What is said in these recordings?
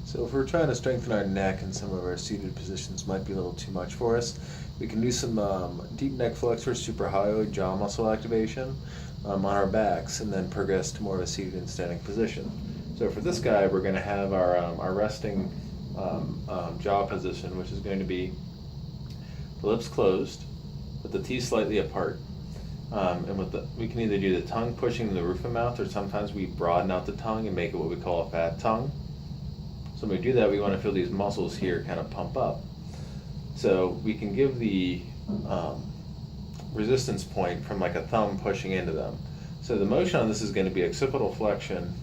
So if we're trying to strengthen our neck and some of our seated positions might be a little too much for us, we can do some deep neck flexor, suprahyoid jaw muscle activation on our backs and then progress to more of a seated and standing position. So for this guy, we're going to have our resting jaw position, which is going to be the lips closed, with the teeth slightly apart. And we can either do the tongue pushing the roof of the mouth, or sometimes we broaden out the tongue and make it what we call a fat tongue. So when we do that, we want to feel these muscles here kind of pump up. So we can give the resistance point from like a thumb pushing into them. So the motion on this is going to be occipital flexion.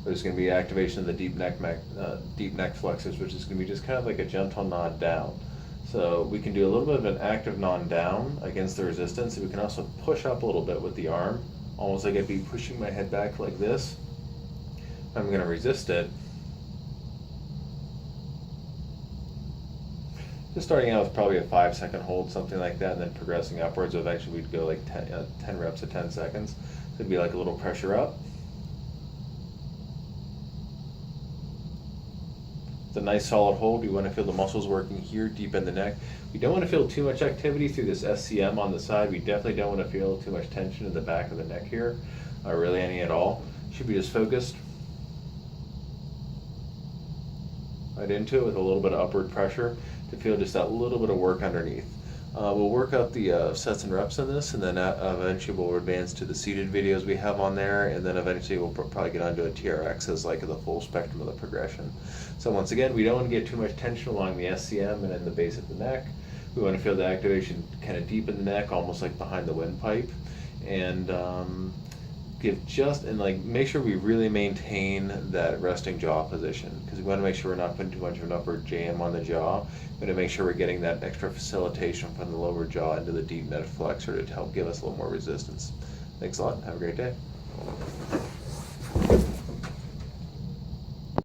There's going to be activation of the deep neck flexors, which is going to be just kind of like a gentle nod down. So we can do a little bit of an active nod down against the resistance. We can also push up a little bit with the arm, almost like I'd be pushing my head back like this. I'm going to resist it. Just starting out with probably a 5-second hold, something like that, and then progressing upwards. Eventually we'd go like 10 reps at 10 seconds. So it'd be like a little pressure up. It's a nice solid hold. We want to feel the muscles working here deep in the neck. We don't want to feel too much activity through this SCM on the side. We definitely don't want to feel too much tension in the back of the neck here, or really any at all. Should be just focused right into it with a little bit of upward pressure to feel just that little bit of work underneath. We'll work out the sets and reps on this, and then eventually we'll advance to the seated videos we have on there, and then eventually we'll probably get onto a TRX as like the full spectrum of the progression. So once again, we don't want to get too much tension along the SCM and in the base of the neck. We want to feel the activation kind of deep in the neck, almost like behind the windpipe, and make sure we really maintain that resting jaw position, because we want to make sure we're not putting too much of an upward jam on the jaw. We want to make sure we're getting that extra facilitation from the lower jaw into the deep neck flexor to help give us a little more resistance. Thanks a lot. Have a great day.